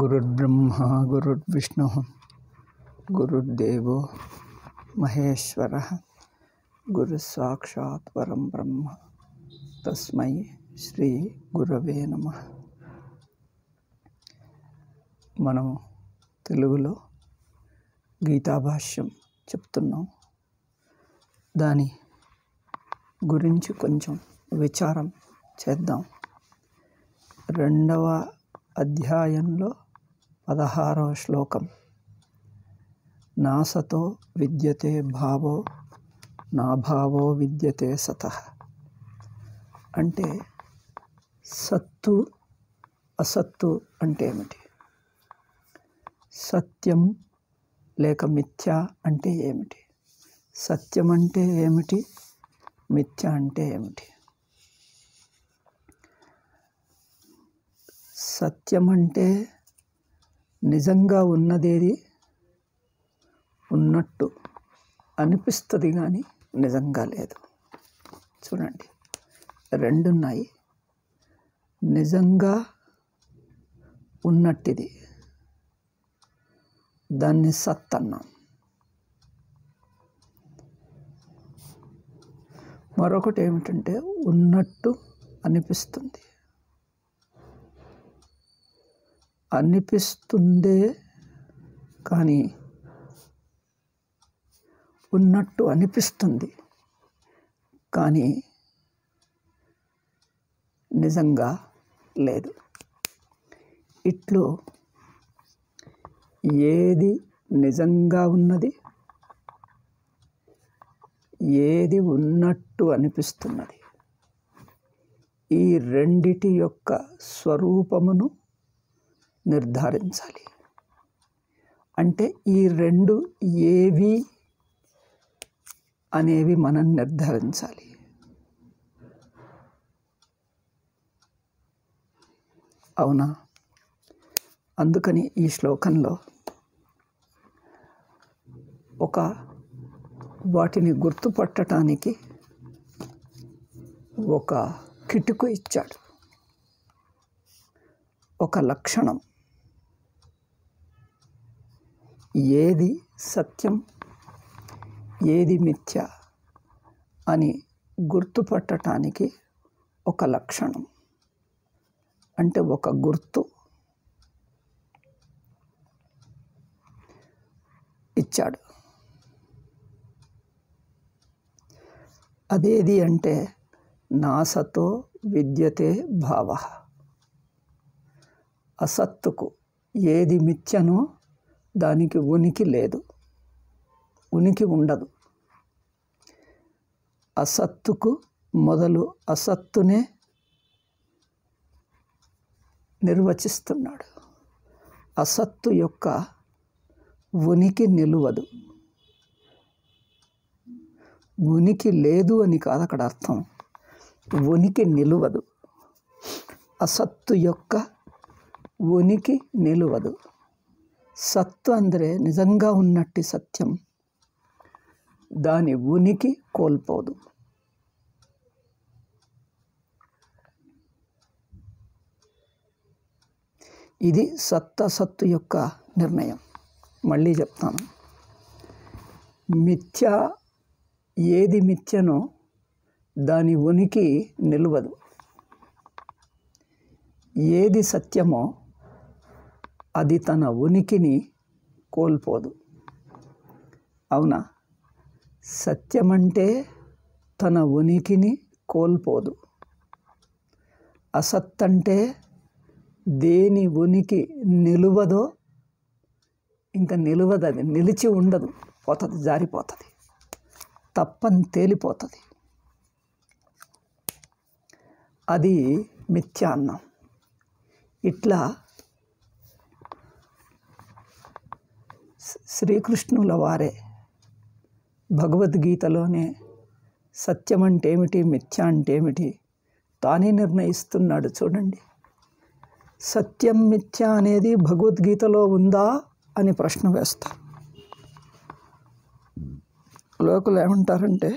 गुरुर्ब्रह्मा गुरुर्विष्णुः गुरुर्देवो महेश्वरः गुरुसाक्षात् परं ब्रह्म तस्मै శ్రీ గురవే నమః. మనం తెలుగులో గీతాభాష్యం చెప్తున్నాం. దాని గురించి కొంచెం విచారం చేద్దాం. 2వ అధ్యాయంలో 16వ శ్లోకం, నాసతో విద్యతే భావో నాభావో విద్యతే సతః. అంటే సత్తు అసత్తు అంటే ఏమిటి, సత్యం లేక మిథ్య అంటే ఏమిటి, సత్యం అంటే ఏమిటి, మిథ్య అంటే ఏమిటి. సత్యం అంటే నిజంగా ఉన్నదేది ఉన్నట్టు అనిపిస్తుంది కానీ నిజంగా లేదు. చూడండి, రెండున్నాయి. నిజంగా ఉన్నట్టిది, దాన్ని సత్ అన్నాం. మరొకటి ఏమిటంటే ఉన్నట్టు అనిపిస్తుంది, అనిపిస్తుందే కానీ ఉన్నట్టు అనిపిస్తుంది కానీ నిజంగా లేదు. ఇట్లు ఏది నిజంగా ఉన్నది, ఏది ఉన్నట్టు అనిపిస్తున్నది, ఈ రెండిటి యొక్క స్వరూపమును నిర్ధారించాలి. అంటే ఈ రెండు ఏవి అనేవి మనం నిర్ధారించాలి. అవునా? అందుకని ఈ శ్లోకంలో వాటిని గుర్తుపట్టడానికి ఒక కిటుకు ఇచ్చాడు, ఒక లక్షణం. ఏది సత్యం ఏది మిథ్య అని గుర్తుపట్టడానికి ఒక లక్షణం, అంటే ఒక గుర్తు ఇచ్చాడు. అదేది అంటే నాసతో విద్యతే భావ. అసత్తుకు ఏది మిథ్యనో దానికి ఉనికి లేదు, ఉనికి ఉండదు. అసత్తుకు మొదలు అసత్తునే నిర్వచిస్తున్నాడు. అసత్తు యొక్క ఉనికి నిలువదు. ఉనికి లేదు అని కాదు అక్కడ అర్థం, ఉనికి నిలువదు. అసత్తు యొక్క ఉనికి నిలువదు. సత్తు ಅಂದರೆ నిజంగా ఉన్నట్టి సత్యం, దాని ఉనికి కోల్పోదు. ఇది సత్తు యొక్క నిర్ణయం. మళ్ళీ చెప్తాను, మిథ్య ఏది మిథ్యనో దాని ఉనికి నిలవదు, ఏది సత్యమో అది తన ఉనికిని కోల్పోదు. అవునా? సత్యమంటే తన ఉనికిని కోల్పోదు. అసత్తంటే దేని ఉనికి నిలువదో ఇంకా నిలువదు, అది నిలిచి ఉండదు, పోతుంది, జారిపోతుంది, తప్పని తేలిపోతుంది. అది మిథ్య అన్నాం. ఇట్లా శ్రీకృష్ణుల వారే భగవద్గీతలోనే సత్యం అంటే ఏమిటి, మిథ్య అంటే ఏమిటి తానే నిర్ణయిస్తున్నాడు. చూడండి, సత్యం మిథ్య అనేది భగవద్గీతలో ఉందా అని ప్రశ్న వేస్తారు. లోకులు ఏమంటారంటే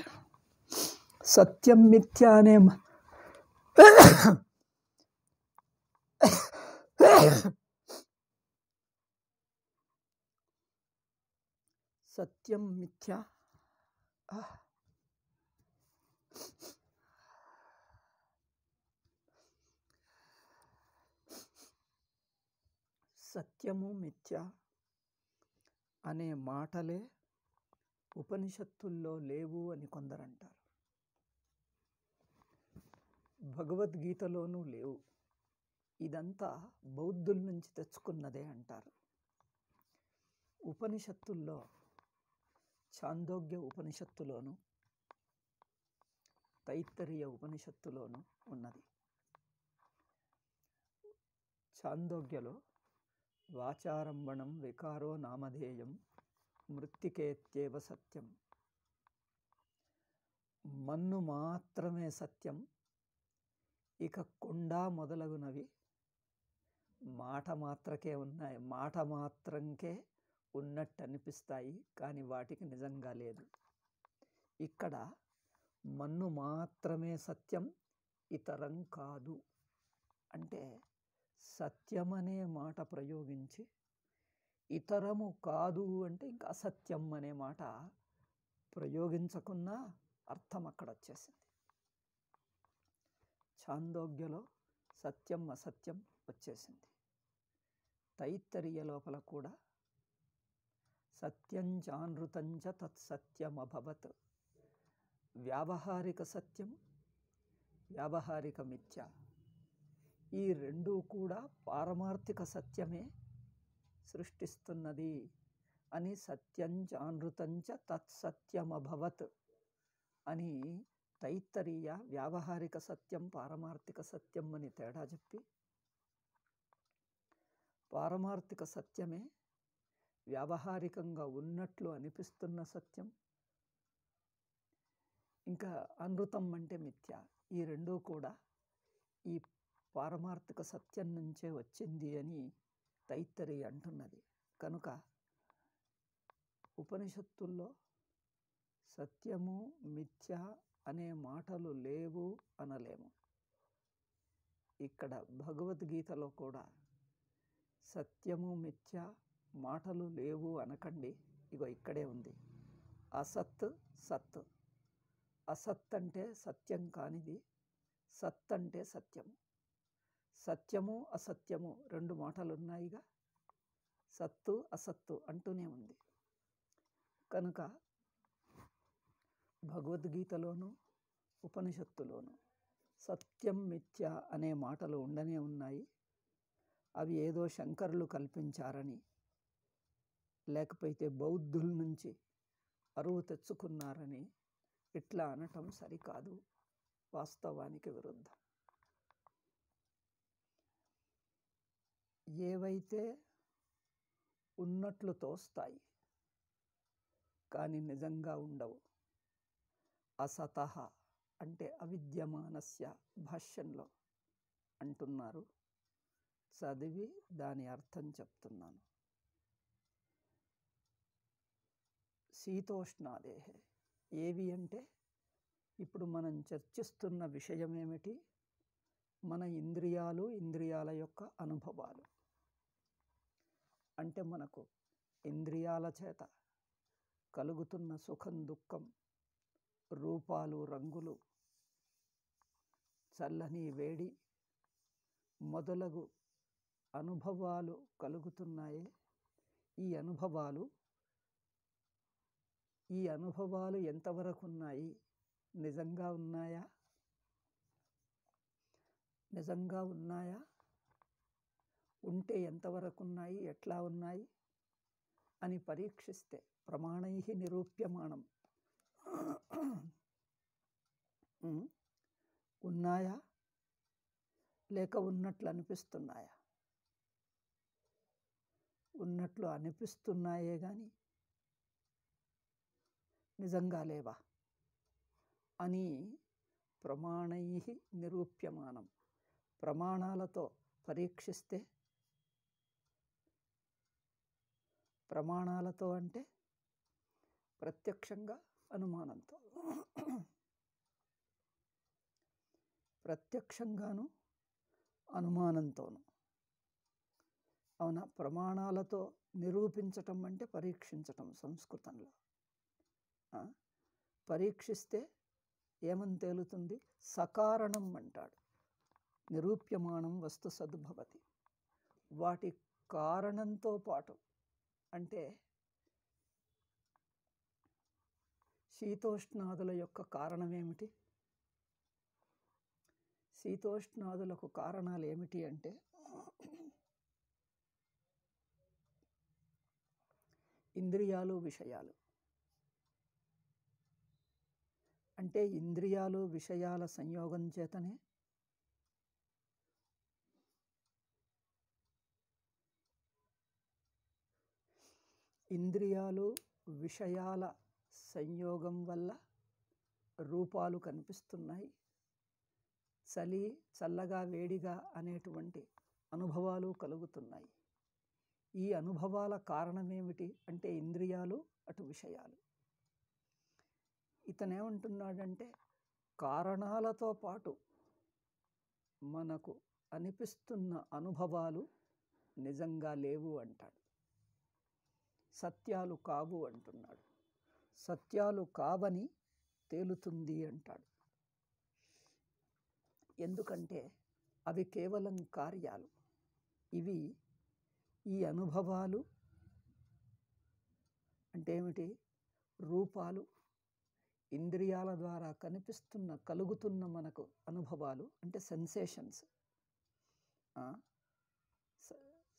సత్యం మిథ్య అనే సత్యం మిథ్య. సత్యము మిథ్య అనే మాటలే ఉపనిషత్తుల్లో లేవు అని కొందరంటారు. భగవద్గీతలోనూ లేవు. ఇదంతా బౌద్ధుల నుంచి తెచ్చుకున్నదే అంటారు. ఉపనిషత్తుల్లో ఛాందోగ్య ఉపనిషత్తులోను తైత్తరీయ ఉపనిషత్తులోను ఉన్నది. ఛాందోగ్యలో వాచారంభణం వికారో నామధేయం మృత్తికేత్యేవ సత్యం. మన్ను మాత్రమే సత్యం, ఇక కొండ మొదలగునవి మాట మాత్రకే ఉన్నాయి, మాట మాత్రంకే ఉన్నట్టు అనిపిస్తాయి, కానీ వాటికి నిజంగా లేదు. ఇక్కడ మన్ను మాత్రమే సత్యం, ఇతరం కాదు అంటే సత్యం అనే మాట ప్రయోగించి ఇతరము కాదు అంటే ఇంకా అసత్యం అనే మాట ప్రయోగించకున్నా అర్థం అక్కడ వచ్చేసింది. ఛాందోగ్యలో సత్యం అసత్యం వచ్చేసింది. తైత్తరీయ లోపల కూడా సత్యం చానృతంచ తత్సత్యమభవత్, వ్యావహారిక సత్యం వ్యావహారిక మిథ్య, ఈ రెండూ కూడా పారమార్థిక సత్యమే సృష్టిస్తున్నది అని సత్యం చానృతంచ తత్సత్యమభవత్ అని తైత్తరీయ వ్యావహారిక సత్యం పారమార్థిక సత్యం అని తేడా చెప్పి, పారమార్థిక సత్యమే వ్యావహారికంగా ఉన్నట్లు అనిపిస్తున్న సత్యం, ఇంకా అనృతం అంటే మిథ్య, ఈ రెండూ కూడా ఈ పారమార్థిక సత్యం నుంచే వచ్చింది అని తైత్తరీయ అంటున్నది. కనుక ఉపనిషత్తుల్లో సత్యము మిథ్య అనే మాటలు లేవు అనలేము. ఇక్కడ భగవద్గీతలో కూడా సత్యము మిథ్య మాటలు లేవు అనకండి, ఇగో ఇక్కడే ఉంది. అసత్ సత్, అసత్ అంటే సత్యం కానిది, సత్ అంటే సత్యము. సత్యము అసత్యము రెండు మాటలు ఉన్నాయిగా, సత్తు అసత్తు అంటూనే ఉంది. కనుక భగవద్గీతలోను ఉపనిషత్తులోను సత్యం మిథ్య అనే మాటలు ఉండనే ఉన్నాయి. అవి ఏదో శంకరులు కల్పించారని, లేకపోతే బౌద్ధుల నుంచి అరువు తెచ్చుకున్నారని ఇట్లా అనటం సరికాదు, వాస్తవానికి విరుద్ధం. ఏవైతే ఉన్నట్లు తోస్తాయి కానీ నిజంగా ఉండవు, అసతః అంటే అవిద్యమానస్య భాష్యంలో అంటున్నారు. చదివి దాని అర్థం చెప్తున్నాను. శీతోష్ణాదేహే, ఏవి అంటే ఇప్పుడు మనం చర్చిస్తున్న విషయం ఏమిటి? మన ఇంద్రియాలు, ఇంద్రియాల యొక్క అనుభవాలు. అంటే మనకు ఇంద్రియాల చేత కలుగుతున్న సుఖం దుఃఖం, రూపాలు రంగులు, చల్లని వేడి మొదలగు అనుభవాలు కలుగుతున్నాయే, ఈ అనుభవాలు ఎంతవరకు ఉన్నాయి? నిజంగా ఉన్నాయా? నిజంగా ఉన్నాయా? ఉంటే ఎంతవరకు ఉన్నాయి, ఎట్లా ఉన్నాయి అని పరీక్షిస్తే ప్రమాణై నిరూప్యమాణం. ఉన్నాయా లేక ఉన్నట్లు అనిపిస్తున్నాయా? ఉన్నట్లు అనిపిస్తున్నాయే కానీ నిజంగా లేవా అని ప్రమాణై నిరూప్యమానం, ప్రమాణాలతో పరీక్షిస్తే, ప్రమాణాలతో అంటే ప్రత్యక్షంగా అనుమానంతో, ప్రత్యక్షంగాను అనుమానంతోను అవునా? ప్రమాణాలతో నిరూపించటం అంటే పరీక్షించటం సంస్కృతంలో. పరీక్షిస్తే ఏమని తేలుతుంది? సకారణం అంటాడు. నిరూప్యమాణం వస్తు సద్భవతి. వాటి కారణంతో పాటు, అంటే శీతోష్ణాదుల యొక్క కారణం ఏమిటి? శీతోష్ణాదులకు కారణాలు ఏమిటి అంటే ఇంద్రియాలు, విషయాలు. అంటే ఇంద్రియాలు, విషయాల సంయోగం చేతనే ఇంద్రియాలు, విషయాల సంయోగం వల్ల రూపాలు కనిపిస్తున్నాయి. చలి, చల్లగా, వేడిగా అనేటువంటి అనుభవాలు కలుగుతున్నాయి. ఈ అనుభవాల కారణమేమిటి అంటే ఇంద్రియాలు, అటు విషయాలు. ఇతనేమంటున్నాడంటే కారణాలతో పాటు మనకు అనిపిస్తున్న అనుభవాలు నిజంగా లేవు అంటాడు. సత్యాలు కావు అంటున్నాడు. సత్యాలు కావని తేలుతుంది అంటాడు. ఎందుకంటే అవి కేవలం కార్యాలు. ఇవి ఈ అనుభవాలు అంటే ఏమిటి? రూపాలు, ఇంద్రియాల ద్వారా కలుగుతున్న మనకు అనుభవాలు అంటే సెన్సేషన్స్.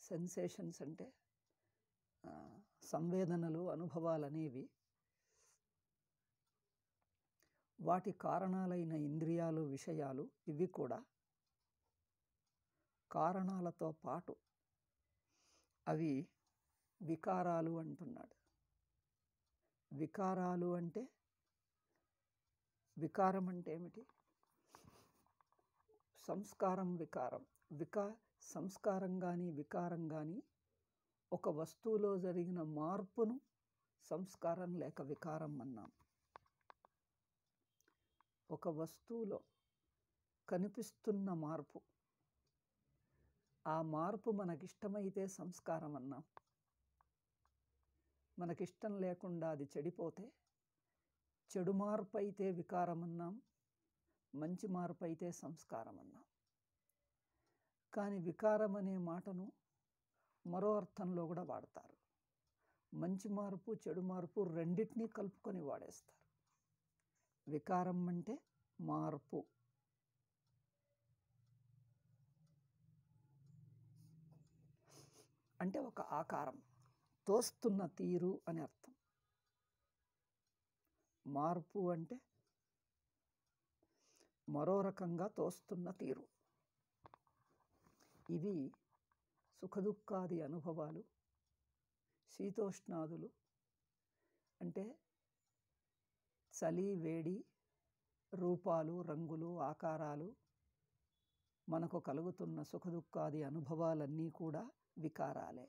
సెన్సేషన్స్ అంటే సంవేదనలు, అనుభవాలు అనేవి వాటి కారణాలైన ఇంద్రియాలు, విషయాలు ఇవి కూడా కారణాలతో పాటు అవి వికారాలు అంటున్నాడు. వికారాలు అంటే వికారం అంటే ఏమిటి? సంస్కారం, వికారం. సంస్కారం కానీ వికారం కానీ ఒక వస్తువులో జరిగిన మార్పును సంస్కారం లేక వికారం అన్నాం. ఒక వస్తువులో కనిపిస్తున్న మార్పు, ఆ మార్పు మనకిష్టమైతే సంస్కారం అన్నాం. మనకిష్టం లేకుండా అది చెడిపోతే చెడు మార్పు అయితే వికారం అన్నాం, మంచి మార్పు అయితే సంస్కారం అన్నాం. కానీ వికారం అనే మాటను మరో అర్థంలో కూడా వాడతారు. మంచి మార్పు, చెడు మార్పు రెండింటినీ కలుపుకొని వాడేస్తారు. వికారం అంటే మార్పు. అంటే ఒక ఆకారం, తోస్తున్న తీరు అని అర్థం. మార్పు అంటే మరో రకంగా తోస్తున్న తీరు. ఇవి సుఖదుఖాది అనుభవాలు, శీతోష్ణాదులు అంటే చలి, వేడి, రూపాలు, రంగులు, ఆకారాలు, మనకు కలుగుతున్న సుఖదుఖాది అనుభవాలన్నీ కూడా వికారాలే.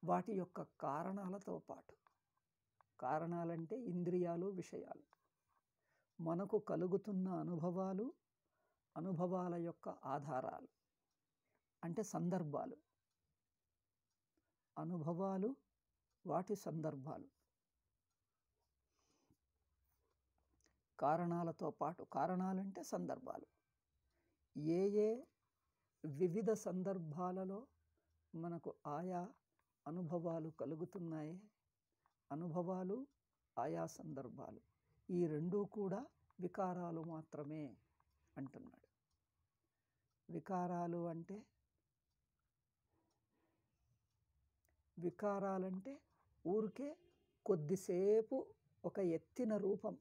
వాటి యొక్క కారణాలతో పాటు, కారణాలంటే ఇంద్రియాలు, విషయాలు, మనకు కలుగుతున్న అనుభవాలు, అనుభవాల యొక్క ఆధారాలు అంటే సందర్భాలు, అనుభవాలు, వాటి సందర్భాలు, కారణాలతో పాటు. కారణాలంటే సందర్భాలు. ఏ ఏ వివిధ సందర్భాలలో మనకు ఆయా అనుభవాలు కలుగుతున్నాయి, అనుభవాలు, ఆయా సందర్భాలు, ఈ రెండూ కూడా వికారాలు మాత్రమే అంటున్నాడు. వికారాలంటే ఊరికే కొద్దిసేపు ఒక ఎత్తిన రూపం,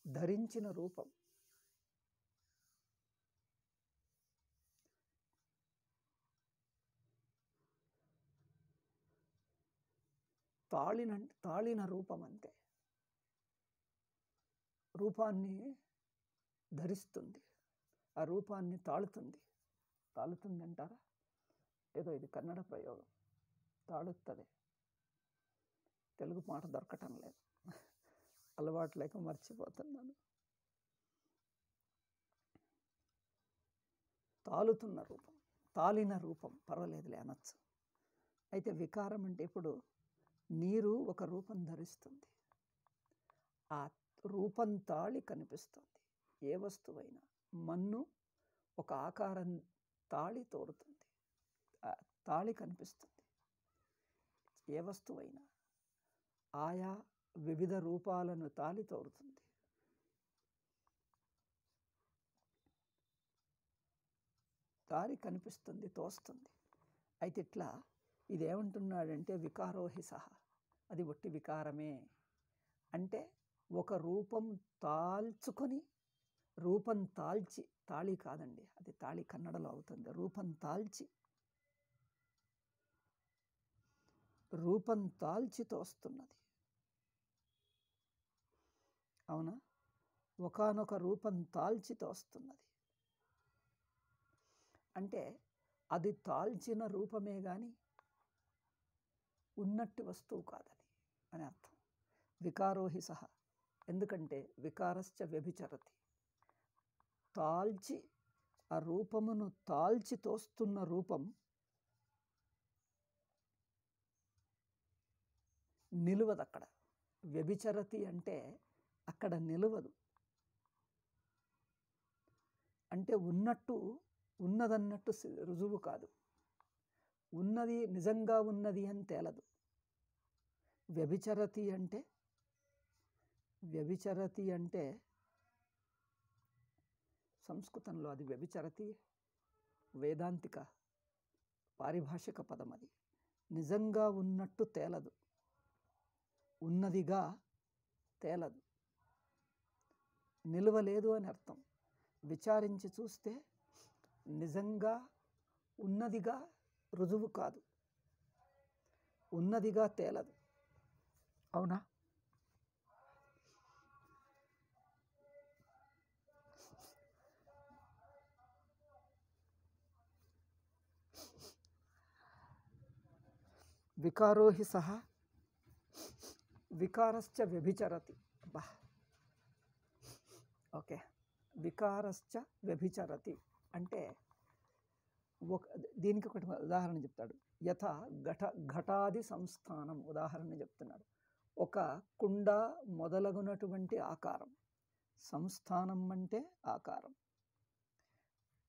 ధరించిన రూపం. తాళిన రూపం అంతే. రూపాన్ని ధరిస్తుంది, ఆ రూపాన్ని తాళుతుంది. తాళుతుంది అంటారా? ఏదో ఇది కన్నడ ప్రయోగం. తాళుతుంది. తెలుగు మాట దొరకటం లేదు, అలవాటు లేక మర్చిపోతున్నాను. తాళుతున్న రూపం, తాలిన రూపం, పర్వాలేదులే అనొచ్చు. అయితే వికారం అంటే ఇప్పుడు నీరు ఒక రూపం ధరిస్తుంది, ఆ రూపం తాళి కనిపిస్తుంది. ఏ వస్తువైనా, మన్ను ఒక ఆకారం తాళి తోరుతుంది, తాళి కనిపిస్తుంది. ఏ వస్తువైనా ఆయా వివిధ రూపాలను తాళి తోరుతుంది. తాళి కనిపిస్తుంది, తోస్తుంది. అయితే ఇట్లా ఇదేమంటున్నాడంటే వికారోహి సహ, అది ఒట్టి వికారమే. అంటే ఒక రూపం తాల్చుకొని, రూపం తాల్చి, తాళి కాదండి అది, తాళి కన్నడలో అవుతుంది. రూపం తాల్చి, రూపం తాల్చి తోస్తున్నది. అవునా? ఒకానొక రూపం తాల్చి తోస్తున్నది అంటే అది తాల్చిన రూపమే కానీ ఉన్నట్టి వస్తువు కాదది అని అర్థం. వికారోహి సహ, ఎందుకంటే వికారశ్చ వ్యభిచరతి, తాల్చి ఆ రూపమును తాల్చి తోస్తున్న రూపం నిలువదు అక్కడ. వ్యభిచరతి అంటే అక్కడ నిలువదు, అంటే ఉన్నట్టు ఉన్నదన్నట్టు రుజువు కాదు, ఉన్నది నిజంగా ఉన్నది అని తేలదు. వ్యభిచరతి అంటే, వ్యభిచరతి అంటే సంస్కృతంలో అది వ్యభిచరతి వేదాంతిక పారిభాషిక పదం. అది నిజంగా ఉన్నట్టు తేలదు, ఉన్నదిగా తేలదు, నిలవలేదు అని అర్థం. విచారించి చూస్తే నిజంగా ఉన్నదిగా రుజువు కాదు, ఉన్నదిగా తేలదు. అవునా? వికారోహి సహ వికారశ్చ వ్యభిచరతి. బా ఓకే, వికారశ్చ వ్యభిచరతి అంటే దీనికి ఒకటి ఉదాహరణ చెప్తాడు. యథా ఘటాది సంస్థానం ఉదాహరణ చెప్తున్నాడు. ఒక కుండ మొదలగునటువంటి ఆకారం, సంస్థానం అంటే ఆకారం.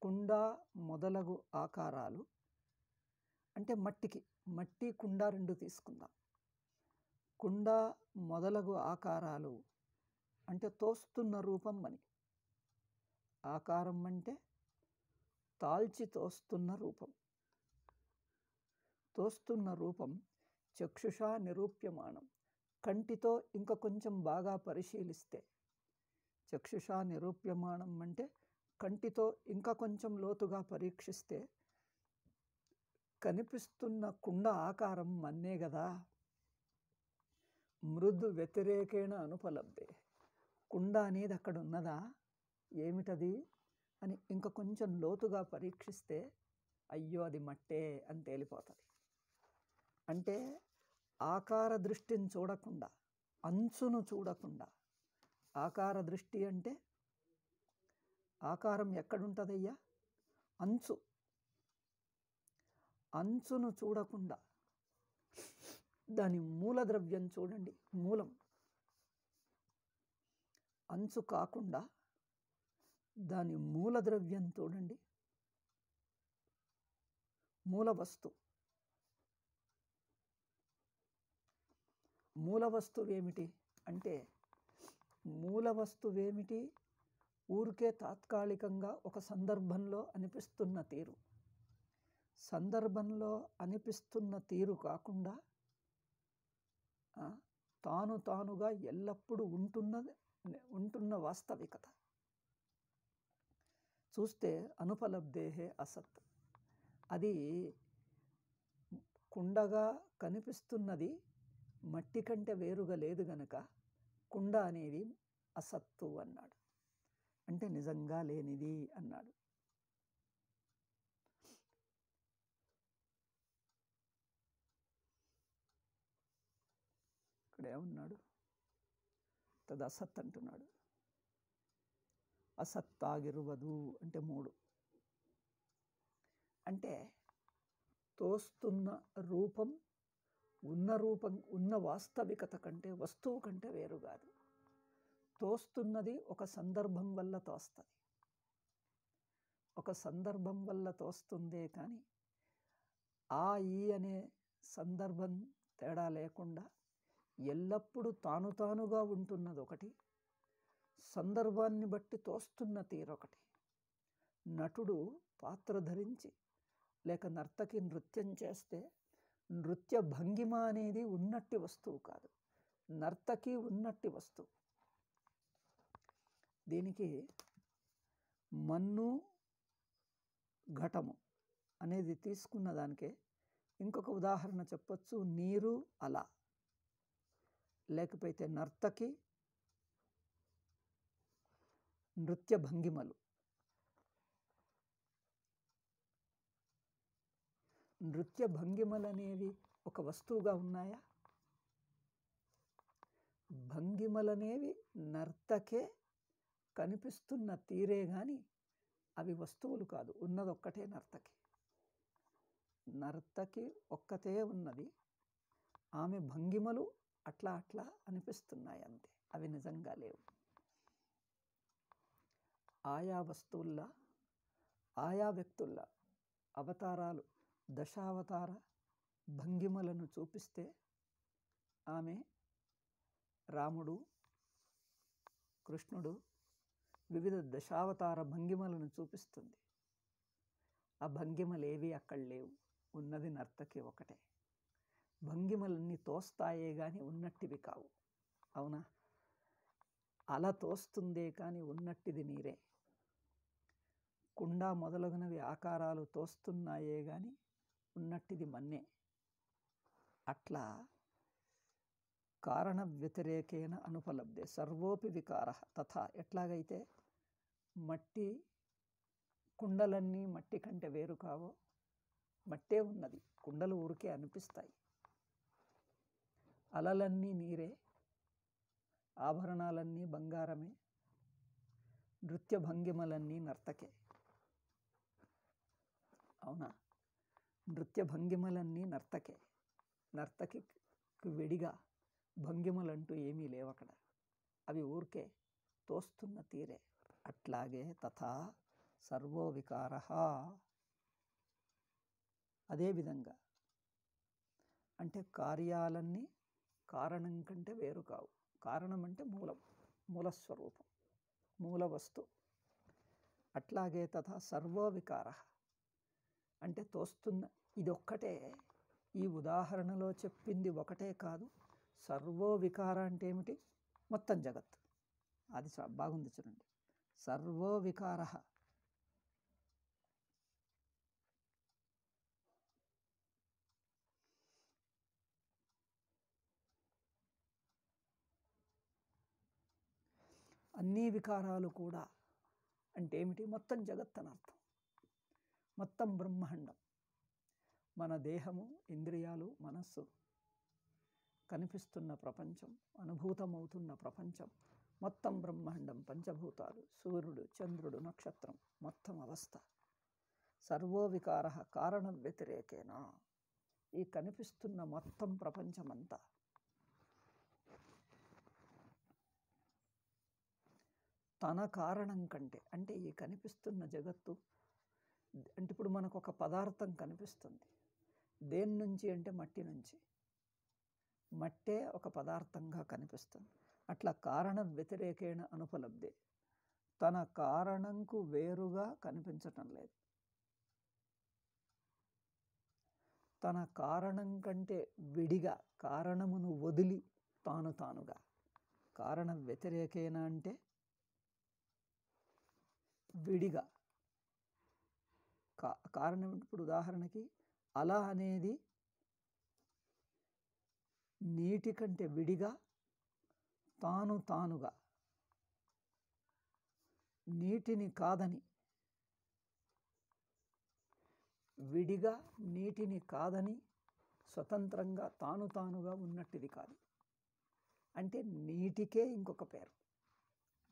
కుండ మొదలగు ఆకారాలు అంటే మట్టి కుండ రెండు తీసుకుందాం. కుండ మొదలగు ఆకారాలు అంటే తోస్తున్న రూపం అని. ఆకారం అంటే తాల్చి తోస్తున్న రూపం. తోస్తున్న రూపం చక్షుషా నిరూప్యమానం. కంటితో ఇంకా కొంచెం బాగా పరిశీలిస్తే, చక్షుషా నిరూప్యమానం అంటే కంటితో ఇంకా కొంచెం లోతుగా పరీక్షిస్తే కనిపిస్తున్న కుండ ఆకారం మన్నే కదా. మృదు వ్యతిరేకేణ అనుపలబ్ధే. కుండ అనేది అక్కడ ఉన్నదా, ఏమిటది అని ఇంకా కొంచెం లోతుగా పరీక్షిస్తే అయ్యో అది మట్టే అని తేలిపోతుంది. అంటే ఆకార దృష్టిని చూడకుండా, అంచును చూడకుండా, ఆకార దృష్టి అంటే ఆకారం ఎక్కడుంటుందయ్యా, అంచు, అంచును చూడకుండా దాని మూలద్రవ్యం చూడండి. మూలం, అంచు కాకుండా దాని మూలద్రవ్యం చూడండి. మూల వస్తువు, మూల వస్తువేమిటి అంటే, మూల వస్తువేమిటి ఊరికే తాత్కాలికంగా ఒక సందర్భంలో అనిపిస్తున్న తీరు, సందర్భంలో అనిపిస్తున్న తీరు కాకుండా తానుగా ఎల్లప్పుడూ ఉంటున్న వాస్తవికత చూస్తే అనుపలబ్ధేహే అసత్. అది కుండగా కనిపిస్తున్నది మట్టి కంటే వేరుగా లేదు గనక కుండ అనేది అసత్తు అన్నాడు, అంటే నిజంగా లేనిది అన్నాడు. ఇక్కడ ఏమన్నాడు, తది అసత్ అంటున్నాడు. అసత్తాగిరువదు అంటే 3. అంటే తోస్తున్న రూపం ఉన్న వాస్తవికత కంటే, వస్తువు కంటే వేరు కాదు. తోస్తున్నది ఒక సందర్భం వల్ల తోస్తుంది. ఒక సందర్భం వల్ల తోస్తుందే కానీ ఆ ఈ అనే సందర్భం తేడా లేకుండా ఎల్లప్పుడూ తానుగా ఉంటున్నది ఒకటి, సందర్భాన్ని బట్టి తోస్తున్న తీరొకటి. నటుడు పాత్ర ధరించి లేక నర్తకి నృత్యం చేస్తే నృత్య భంగిమ అనేది ఉన్నట్టి వస్తువు కాదు, నర్తకి ఉన్నట్టి వస్తువు. దీనికి మన్ను ఘటము అనేది తీసుకున్న దానికే ఇంకొక ఉదాహరణ చెప్పొచ్చు. నీరు అల, లేకపోతే నర్తకి నృత్య భంగిమలు. నృత్య భంగిమలు అనేవి ఒక వస్తువుగా ఉన్నాయా? భంగిమలనేవి నర్తకే కనిపిస్తున్న తీరే కానీ అవి వస్తువులు కాదు. ఉన్నదొక్కటే నర్తకి. నర్తకి ఒక్కతే ఉన్నది, ఆమె భంగిమలు అట్లా అట్లా అనిపిస్తున్నాయి అంతే, అవి నిజంగా లేవు. ఆయా వస్తువుల్లా ఆయా వ్యక్తుల్లా అవతారాలు దశావతార భంగిమలను చూపిస్తే ఆమె రాముడు, కృష్ణుడు వివిధ దశావతార భంగిమలను చూపిస్తుంది. ఆ భంగిమలేవి అక్కడ లేవు, ఉన్నది నర్తకి ఒకటే. భంగిమలన్నీ తోస్తాయే కానీ ఉన్నట్టివి కావు. అవునా? అలా తోస్తుందే కానీ ఉన్నట్టిది నీరే. కుండ మొదలగునవి ఆకారాలు తోస్తున్నాయే కానీ ఉన్నట్టిది మన్నే. అట్లా కారణ వ్యతిరేకేన అనుపలబ్ధే సర్వోపి వికార తథా. ఎట్లాగైతే మట్టి కుండలన్నీ మట్టి కంటే వేరు కావో, మట్టే ఉన్నది, కుండలు ఊరికే అనిపిస్తాయి. అలలన్నీ నీరే, ఆభరణాలన్నీ బంగారమే, నృత్య భంగిమలన్నీ నర్తకే. అవునా? నృత్య భంగిమలన్నీ నర్తకే. నర్తకి విడిగా భంగిమలంటూ ఏమీ లేవు అక్కడ, అవి ఊరికే తోస్తున్న తీరే. అట్లాగే తథా సర్వో వికార. అదేవిధంగా అంటే కార్యాలన్నీ కారణం కంటే వేరు కావు. కారణం అంటే మూలం, మూలస్వరూపం, మూల వస్తువు. అట్లాగే తథా సర్వో వికార అంటే తోస్తున్న ఇదొక్కటే. ఈ ఉదాహరణలో చెప్పింది ఒకటే కాదు, సర్వో వికార అంటే ఏమిటి? మొత్తం జగత్. అది బాగుంది చూడండి. సర్వో వికార అన్ని వికారాలు కూడా అంటే ఏమిటి? మొత్తం జగత్ అని అర్థం, మొత్తం బ్రహ్మాండం. మన దేహము, ఇంద్రియాలు, మనస్సు, కనిపిస్తున్న ప్రపంచం, అనుభూతమవుతున్న ప్రపంచం, మొత్తం బ్రహ్మాండం, పంచభూతాలు, సూర్యుడు, చంద్రుడు, నక్షత్రం, మొత్తం అవస్థ. సర్వో వికార కారణ వ్యతిరేకేనా. ఈ కనిపిస్తున్న మొత్తం ప్రపంచమంతా తన కారణం కంటే, అంటే ఈ కనిపిస్తున్న జగత్తు అంటే ఇప్పుడు మనకు ఒక పదార్థం కనిపిస్తుంది. దేని నుంచి అంటే మట్టి నుంచి. మట్టే ఒక పదార్థంగా కనిపిస్తుంది. అట్లా కారణ వ్యతిరేకేణ అనుపలబ్ధే, తన కారణంకు వేరుగా కనిపించటం లేదు. తన కారణం కంటే విడిగా, కారణమును వదిలి తానుగా. కారణ వ్యతిరేకేన అంటే విడిగా. కారణం ఇప్పుడు ఉదాహరణకి అల అనేది నీటి కంటే విడిగా తానుగా, నీటిని కాదని, విడిగా నీటిని కాదని స్వతంత్రంగా తానుగా ఉన్నట్టుది కాదు. అంటే నీటికే ఇంకొక పేరు.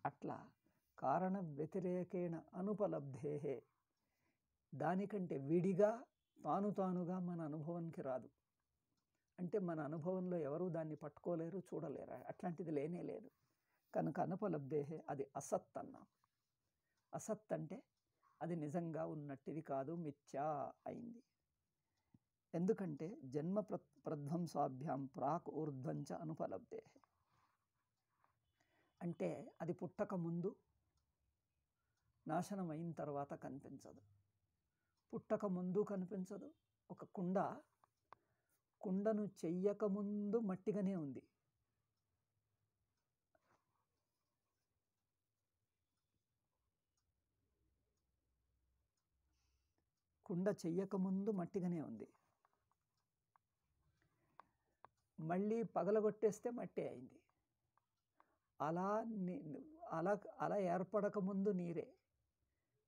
అట్లా కారణ వ్యతిరేకేణ అనుపలబ్ధే దానికంటే విడిగా తానుగా మన అనుభవానికి రాదు. అంటే మన అనుభవంలో ఎవరూ దాన్ని పట్టుకోలేరు, చూడలేరు. అట్లాంటిది లేనే లేదు. కనుక అనుపలబ్ధేహే అది అసత్ అన్నాం. అసత్ అంటే అది నిజంగా ఉన్నట్టిది కాదు, మిథ్యా అయింది. ఎందుకంటే జన్మ ప్రధ్వంసాభ్యాం ప్రాక్ ఊర్ధ్వంచ అనుపలబ్ధే. అంటే అది పుట్టక ముందు, నాశనం అయిన తర్వాత కనిపించదు. పుట్టక ముందు కనిపించదు. ఒక కుండను చెయ్యకముందు మట్టిగానే ఉంది. కుండ చెయ్యకముందు మట్టిగానే ఉంది. మళ్ళీ పగలగొట్టేస్తే మట్టి అయింది. అలా ఏర్పడకముందు నీరే,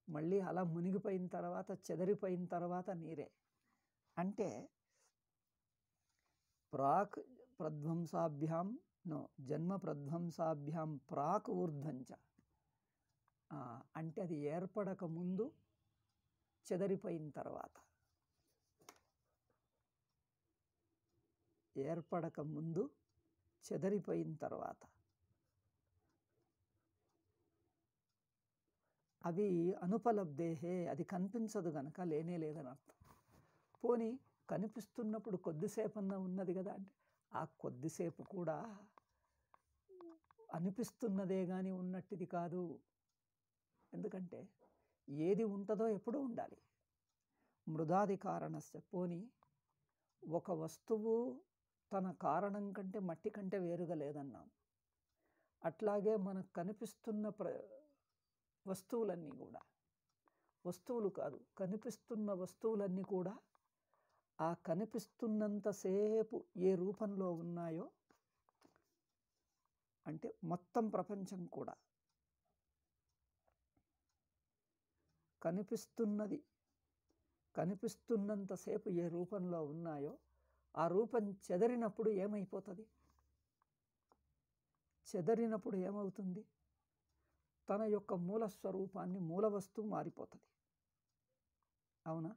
మళ్ళీ అలా మునిగిపోయిన తర్వాత, చెదరిపోయిన తర్వాత నీరే. అంటే ప్రాక్ ప్రధ్వంసాభ్యాం జన్మ ప్రధ్వంసాభ్యాం ప్రాక్ ఊర్ధ్వంచ. అంటే అది ఏర్పడక ముందు, చెదరిపోయిన తర్వాత. ఏర్పడక ముందు, చెదరిపోయిన తర్వాత. అవి అనుపలబ్ధేహే, అది కనిపించదు గనక లేనే లేదని అర్థం. పోనీ కనిపిస్తున్నప్పుడు కొద్దిసేపన్నా ఉన్నది కదా అంటే, ఆ కొద్దిసేపు కూడా అనిపిస్తున్నదే కానీ ఉన్నట్టిది కాదు. ఎందుకంటే ఏది ఉంటుందో ఎప్పుడూ ఉండాలి. మృదాది కారణస్య. పోనీ ఒక వస్తువు తన కారణం కంటే, మట్టి కంటే వేరుగా లేదన్నాం. అట్లాగే మనకు కనిపిస్తున్న వస్తువులన్నీ కూడా, వస్తువులు కాదు, కనిపిస్తున్న వస్తువులన్నీ కూడా ఆ కనిపిస్తున్నంతసేపు ఏ రూపంలో ఉన్నాయో, అంటే మొత్తం ప్రపంచం కూడా కనిపిస్తున్నంతసేపు ఏ రూపంలో ఉన్నాయో, ఆ రూపం చెదరినప్పుడు ఏమైపోతుంది? చెదరినప్పుడు ఏమవుతుంది? తన యొక్క మూల స్వరూపాన్ని, మూల వస్తువు మారిపోతుంది. అవునా?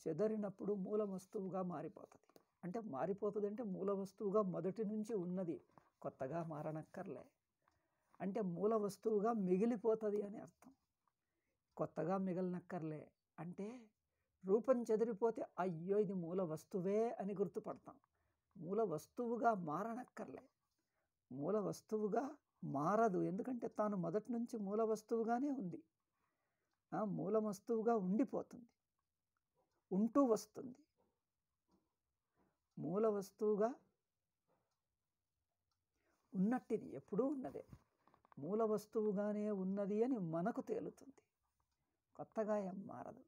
చెదరినప్పుడు మూల వస్తువుగా మారిపోతుంది. అంటే మారిపోతుంది అంటే మూల వస్తువుగా మొదటి నుంచి ఉన్నది, కొత్తగా మారనక్కర్లే. అంటే మూల వస్తువుగా మిగిలిపోతుంది అని అర్థం. కొత్తగా మిగలనక్కర్లే. అంటే రూపం చెదిరిపోతే అయ్యో ఇది మూల వస్తువే అని గుర్తుపడతాం. మూల వస్తువుగా మారనక్కర్లే. మూల వస్తువుగా మారదు. ఎందుకంటే తాను మొదటి నుంచి మూల వస్తువుగానే ఉంది. మూల వస్తువుగా ఉండిపోతుంది, ఉంటూ వస్తుంది. మూల వస్తువుగా ఉన్నట్టిది ఎప్పుడూ ఉన్నదే. మూల వస్తువుగానే ఉన్నది అని మనకు తేలుతుంది, కొత్తగా ఏం మారదు.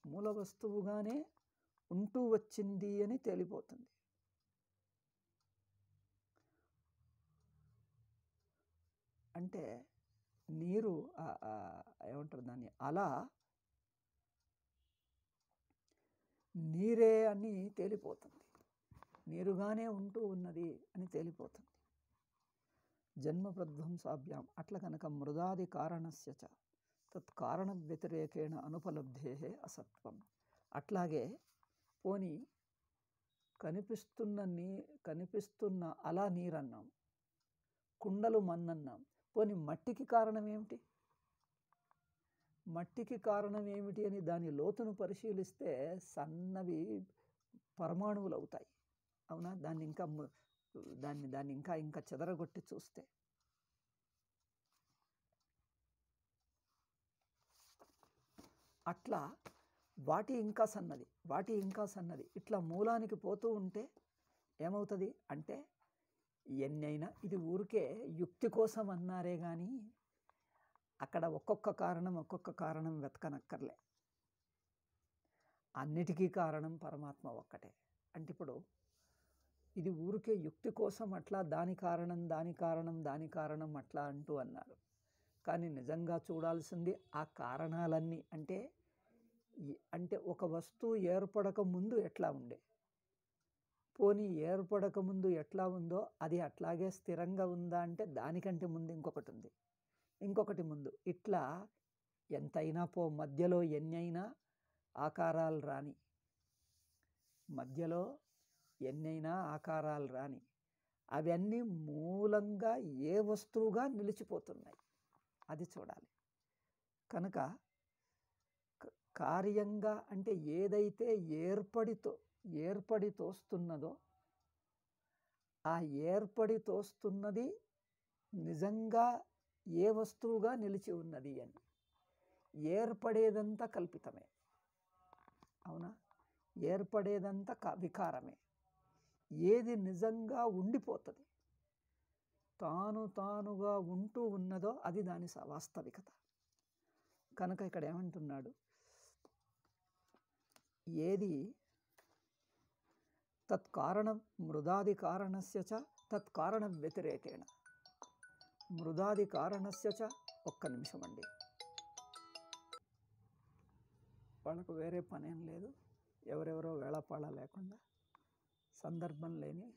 మూల వస్తువుగానే ఉంటూ వచ్చింది అని తేలిపోతుంది. అంటే నీరు ఏమంటారు దాన్ని, అలా నీరే అని తేలిపోతుంది, నీరుగానే ఉంటూ ఉన్నది అని తేలిపోతుంది. జన్మ ప్రధ్వంసాభ్యాం. అట్లా కనుక మృదాది కారణస్య చ తత్కారణ వ్యతిరేకేణ అనుపలబ్ధే అసత్వం. అట్లాగే పోనీ కనిపిస్తున్న అలా నీరన్నాం, కుండలు మన్నన్నాం. పోనీ మట్టికి కారణం ఏమిటి? మట్టికి కారణం ఏమిటి అని దాని లోతును పరిశీలిస్తే సన్నవి పరమాణువులు అవుతాయి. అవునా? దాన్ని ఇంకా చెదరగొట్టి చూస్తే అట్లా వాటి ఇంకా సన్నది ఇట్లా మూలానికి పోతూ ఉంటే ఏమవుతుంది అంటే, ఎన్నైనా ఇది ఊరికే యుక్తి కోసం అన్నారే కానీ అక్కడ ఒక్కొక్క కారణం వెతకనక్కర్లే. అన్నిటికీ కారణం పరమాత్మ ఒక్కటే. అంటే ఇప్పుడు ఇది ఊరికే యుక్తి కోసం అట్లా దాని కారణం అట్లా అంటూ అన్నారు. కానీ నిజంగా చూడాల్సింది ఆ కారణాలన్నీ. అంటే ఒక వస్తువు ఏర్పడక ముందు ఎట్లా ఉండే, పోనీ ఏర్పడక ముందు ఎట్లా ఉందో అది అట్లాగే స్థిరంగా ఉందా అంటే దానికంటే ముందు ఇంకొకటి ఉంది, ఇంకొకటి ముందు, ఇట్లా ఎంతైనా పో, మధ్యలో ఎన్నైనా ఆకారాలు రాని, మధ్యలో ఎన్నైనా ఆకారాలు రాని, అవన్నీ మూలంగా ఏ వస్తువుగా నిలిచిపోతున్నాయి, అది చూడాలి. కనుక కార్యంగా అంటే ఏదైతే ఏర్పడి తోస్తున్నదో ఆ ఏర్పడి తోస్తున్నది నిజంగా ఏ వస్తువుగా నిలిచి ఉన్నది అని. ఏర్పడేదంతా కల్పితమే, అవునా? ఏర్పడేదంతా వికారమే. ఏది నిజంగా ఉండిపోతుంది, తానుగా ఉంటూ ఉన్నదో అది దాని వాస్తవికత. కనుక ఇక్కడ ఏమంటున్నాడు, ఏది తత్కారణం మృదాది కారణస్య చ తత్కారణ వ్యతిరేకేణ. మృదాది కారణస్య చ, ఒక్క నిమిషం అండి, వాళ్ళకు వేరే పనేం లేదు, ఎవరెవరో వేళాపాళ లేకుండా సందర్భం లేని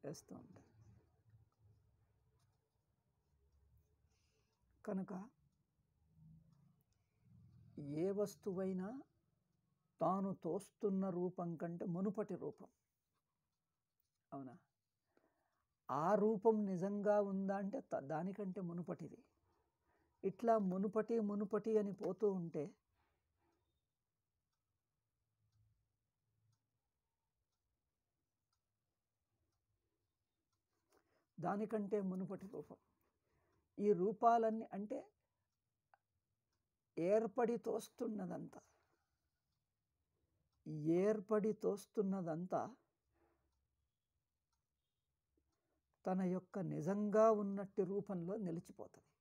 వేస్తూ ఉంటారు. కనుక ఏ వస్తువైనా తాను తోస్తున్న రూపం కంటే మునుపటి రూపం, అవునా? ఆ రూపం నిజంగా ఉందా అంటే దానికంటే మునుపటిది. ఇట్లా మునుపటి అని పోతూ ఉంటే దానికంటే మునుపటి రూపం. ఈ రూపాలన్నీ అంటే ఏర్పడి తోస్తున్నదంతా తన యొక్క నిజంగా ఉన్నట్టి రూపంలో నిలిచిపోతుంది.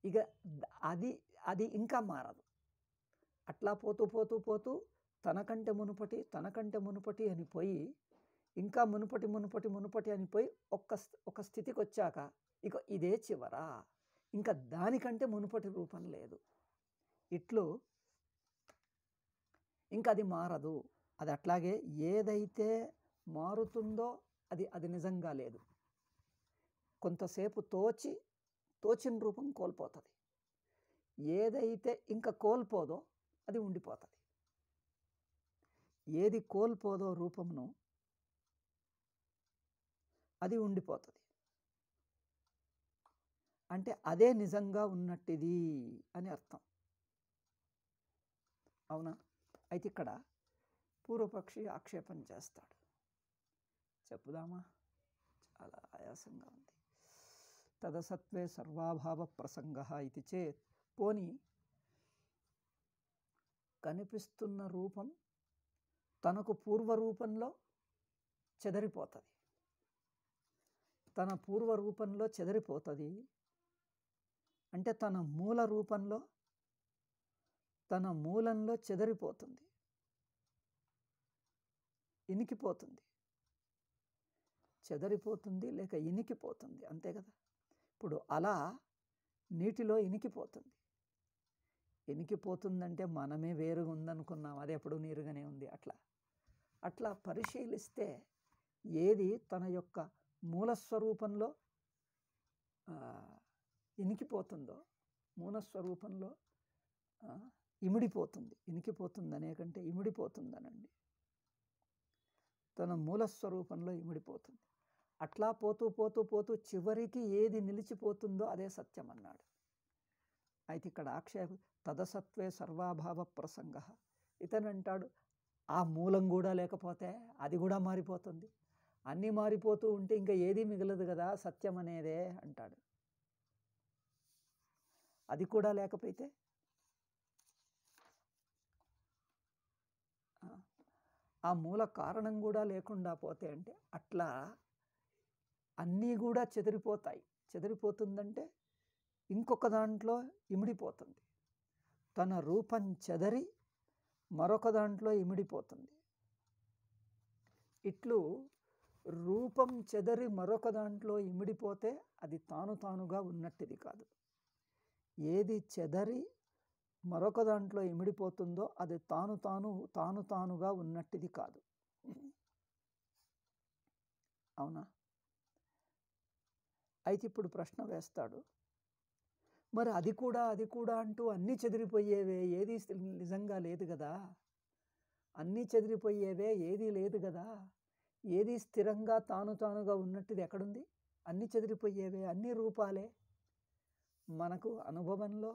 ఇక అది ఇంకా మారదు. అట్లా పోతూ తనకంటే మునుపటి అని పోయి ఇంకా మునుపటి అని పోయి ఒక స్థితికి వచ్చాక ఇక ఇదే చివరా, ఇంకా దానికంటే మునుపటి రూపం లేదు. ఇట్లు ఇంకా అది మారదు. అది అట్లాగే ఏదైతే మారుతుందో అది నిజంగా లేదు. కొంతసేపు తోచిన రూపం కోల్పోతుంది. ఏదైతే ఇంకా కోల్పోదో అది ఉండిపోతుంది. ఏది కోల్పోదో రూపమును అది ఉండిపోతుంది. అంటే అదే నిజంగా ఉన్నట్టిది అని అర్థం, అవునా? అయితే ఇక్కడ పూర్వపక్షి ఆక్షేపణ చేస్తాడు, చెప్పుదామా? చాలా ఆయాసంగా ఉంది. తదసత్వే సర్వాభావ ప్రసంగ ఇది చేత్, పోని కనిపిస్తున్న రూపం తనకు పూర్వరూపంలో చెదరిపోతుంది. తన పూర్వరూపంలో చెదరిపోతుంది అంటే తన మూలంలో చెదరిపోతుంది, ఇనికిపోతుంది. చెదరిపోతుంది లేక ఇనికిపోతుంది, అంతే కదా. ఇప్పుడు అలా నీటిలో ఇనికిపోతుందంటే మనమే వేరుగా ఉందనుకున్నాం, అది ఎప్పుడు నీరుగానే ఉంది. అట్లా పరిశీలిస్తే ఏది తన యొక్క మూలస్వరూపంలో ఇనికిపోతుందో, మూలస్వరూపంలో ఇమిడిపోతుంది. ఇనికిపోతుంది అనే కంటే ఇమిడిపోతుందనండి, తన మూలస్వరూపంలో ఇమిడిపోతుంది. అట్లా పోతూ చివరికి ఏది నిలిచిపోతుందో అదే సత్యం అన్నాడు. అయితే ఇక్కడ తదసత్వే సర్వాభావ ప్రసంగ. ఇతను అంటాడు ఆ మూలం కూడా లేకపోతే అది కూడా మారిపోతుంది, అన్నీ మారిపోతూ ఉంటే ఇంకా ఏది మిగలదు కదా సత్యం అనేదే అంటాడు. అది కూడా లేకపోతే ఆ మూల కారణం కూడా లేకుండా పోతే అంటే అట్లా అన్నీ కూడా చెదిరిపోతాయి. చెదిరిపోతుందంటే ఇంకొక దాంట్లో ఇమిడిపోతుంది. తన రూపం చెదరి మరొక దాంట్లో ఇమిడిపోతుంది. ఇట్లు రూపం చెదరి మరొక దాంట్లో ఇమిడిపోతే అది తానుగా ఉన్నట్టిది కాదు. ఏది చెదరి మరొక దాంట్లో ఇమిడిపోతుందో అది తానుగా ఉన్నట్టిది కాదు, అవునా? అయితే ఇప్పుడు ప్రశ్న వేస్తాడు, మరి అది కూడా అంటూ అన్నీ చెదిరిపోయేవే, ఏది నిజంగా లేదు కదా. అన్నీ చెదిరిపోయేవే, ఏదీ లేదు కదా. ఏది స్థిరంగా తానుగా ఉన్నట్టుది ఎక్కడుంది? అన్నీ చెదిరిపోయేవే, అన్ని రూపాలే. మనకు అనుభవంలో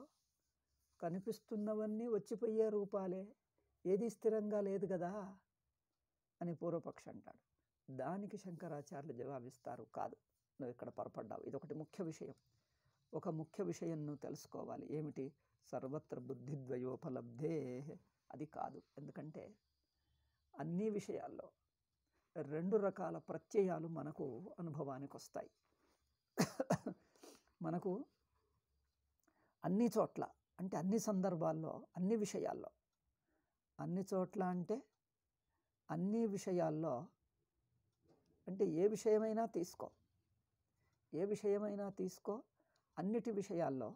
కనిపిస్తున్నవన్నీ వచ్చిపోయే రూపాలే, ఏది స్థిరంగా లేదు కదా అని పూర్వపక్ష అంటాడు. దానికి శంకరాచార్యులు జవాబిస్తారు, కాదు, నువ్వు ఇక్కడ పొరపడ్డావు. ఇదొకటి ముఖ్య విషయం. ఒక ముఖ్య విషయం నువ్వు తెలుసుకోవాలి. ఏమిటి? సర్వత్ర బుద్ధిద్వయోపలబ్ధే. అది కాదు. ఎందుకంటే అన్ని విషయాల్లో రెండు రకాల ప్రత్యయాలు మనకు అనుభవానికి వస్తాయి. మనకు అన్ని చోట్ల అంటే అన్ని సందర్భాల్లో, అన్ని విషయాల్లో, అన్ని చోట్ల అంటే అన్ని విషయాల్లో అంటే ఏ విషయమైనా తీసుకో, ఏ విషయమైనా తీసుకో, అన్నిటి విషయాల్లో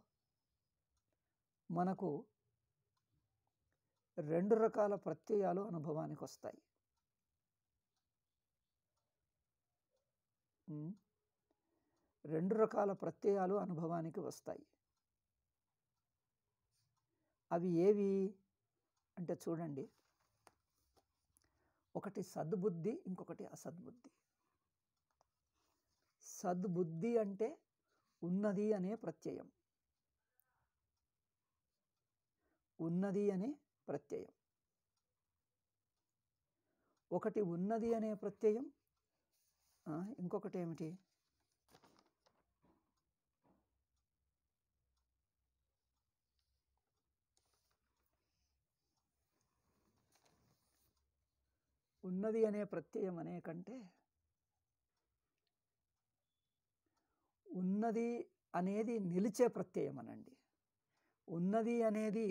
మనకు రెండు రకాల ప్రత్యయాలు అనుభవానికి వస్తాయి. రెండు రకాల ప్రత్యయాలు అనుభవానికి వస్తాయి. అవి ఏవి అంటే చూడండి, ఒకటి సద్బుద్ధి, ఇంకొకటి అసద్బుద్ధి. సద్బుద్ధి అంటే ఉన్నది అనే ప్రత్యయం, ఉన్నది అనే ప్రత్యయం. ఒకటి ఉన్నది అనే ప్రత్యయం, ఇంకొకటి ఏమిటి? ఉన్నది అనే ప్రత్యయం అనే కంటే ఉన్నది అనేది నిలిచే ప్రత్యయం అనండి. ఉన్నది అనేది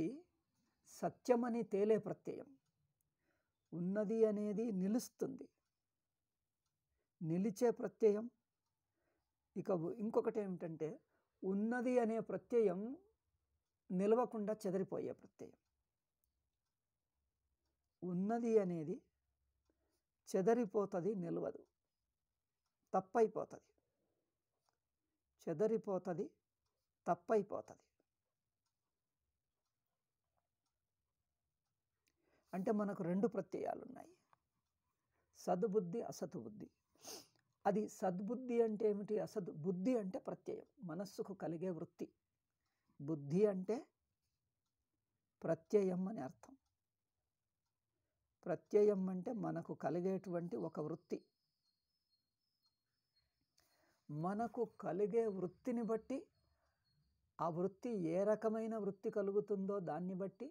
సత్యమని తేలే ప్రత్యయం. ఉన్నది అనేది నిలుస్తుంది, నిలిచే ప్రత్యయం. ఇక ఇంకొకటి ఏమిటంటే ఉన్నది అనే ప్రత్యయం నిలవకుండా చెదిరిపోయే ప్రత్యయం. ఉన్నది అనేది చెదరిపోతుంది, నిలవదు, తప్పైపోతుంది. చెదరిపోతుంది, తప్పైపోతుంది. అంటే మనకు రెండు ప్రత్యయాలు ఉన్నాయి, సద్బుద్ధి, అసద్బుద్ధి. అది సద్బుద్ధి అంటే ఏమిటి? అసద్బుద్ధి అంటే ప్రత్యయం, మనస్సుకు కలిగే వృత్తి. బుద్ధి అంటే ప్రత్యయం అని అర్థం. ప్రత్యయం అంటే మనకు కలిగేటువంటి ఒక వృత్తి. మనకు కలిగే వృత్తిని బట్టి, ఆ వృత్తి ఏ రకమైన వృత్తి కలుగుతుందో దాన్ని బట్టి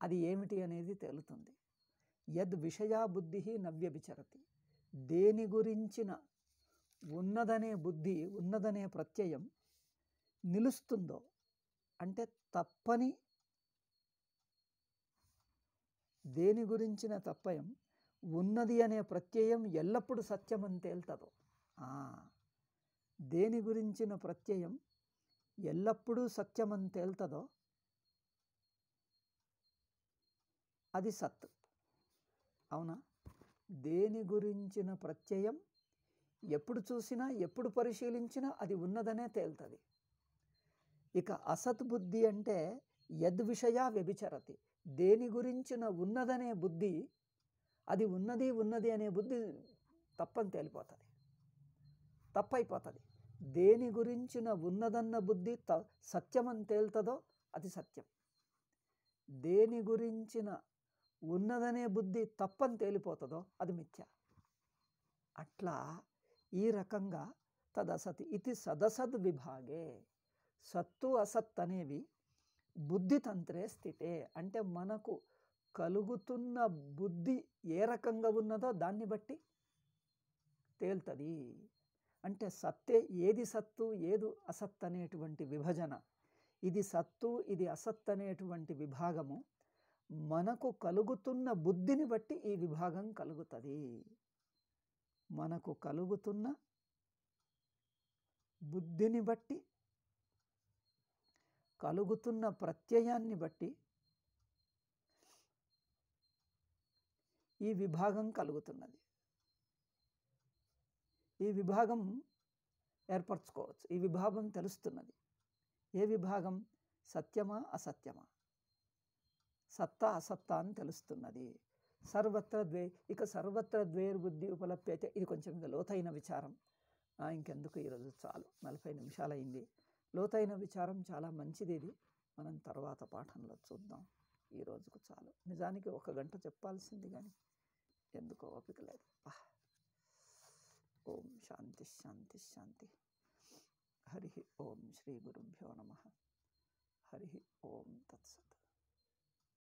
అది ఏమిటి అనేది తేలుతుంది. యద్ విషయా బుద్ధి నవ్యభిచరతి. దేని గురించిన ఉన్నదనే బుద్ధి, ఉన్నదనే ప్రత్యయం నిలుస్తుందో అంటే తప్పని, దేని గురించిన తప్పయం ఉన్నది అనే ప్రత్యయం ఎల్లప్పుడూ సత్యమని తేల్తదో, దేని గురించిన ప్రత్యయం ఎల్లప్పుడూ సత్యమని తేల్తదో అది సత్. అవునా? దేని గురించిన ప్రత్యయం ఎప్పుడు చూసినా, ఎప్పుడు పరిశీలించినా అది ఉన్నదనే తేల్తుంది. ఇక అసద్బుద్ధి అంటే యద్ విషయా వ్యభిచరతి. దేని గురించిన ఉన్నదనే బుద్ధి, అది ఉన్నది అనే బుద్ధి తప్పని తేలిపోతుంది, తప్పైపోతుంది. దేని గురించిన ఉన్నదన్న బుద్ధి సత్యమని తేల్తదో అది సత్యం. దేని గురించిన ఉన్నదనే బుద్ధి తప్పని తేలిపోతుందో అది మిథ్య. అట్లా ఈ రకంగా తదసత్ ఇది సదసద్ విభాగే. సత్తు అసత్ అనేవి బుద్ధితంత్రే స్థితే. అంటే మనకు కలుగుతున్న బుద్ధి ఏ రకంగా ఉన్నదో దాన్ని బట్టి తేల్తుంది. అంటే సత్తే, ఏది సత్తు ఏది అసత్ అనేటువంటి విభజన, ఇది సత్తు ఇది అసత్ అనేటువంటి విభాగము మనకు కలుగుతున్న బుద్ధిని బట్టి ఈ విభాగం కలుగుతుంది. మనకు కలుగుతున్న బుద్ధిని బట్టి, కలుగుతున్న ప్రత్యయాన్ని బట్టి ఈ విభాగం కలుగుతున్నది. ఈ విభాగం ఏర్పరచుకోవచ్చు, ఈ విభాగం తెలుస్తున్నది. ఏ విభాగం? సత్యమా అసత్యమా, సత్తా అసత్తా అని తెలుస్తున్నది. సర్వత్ర ద్వే, ఇక సర్వత్ర ద్వేర్బుద్ధి ఉపలభ్యతే. ఇది కొంచెం లోతైన విచారం. ఇంకెందుకు, ఈరోజు చాలు, 40 నిమిషాలు అయింది. లోతైన విచారం చాలా మంచిది. ఇది మనం తర్వాత పాఠంలో చూద్దాం. ఈ రోజుకు చాలు. నిజానికి 1 గంట చెప్పాల్సింది, కానీ ఎందుకో ఓపిక లేదు. ఓం శాంతి శాంతి శాంతి. హరి ఓం శ్రీ గురుభ్యో నమః. హరి ఓం తత్సత్.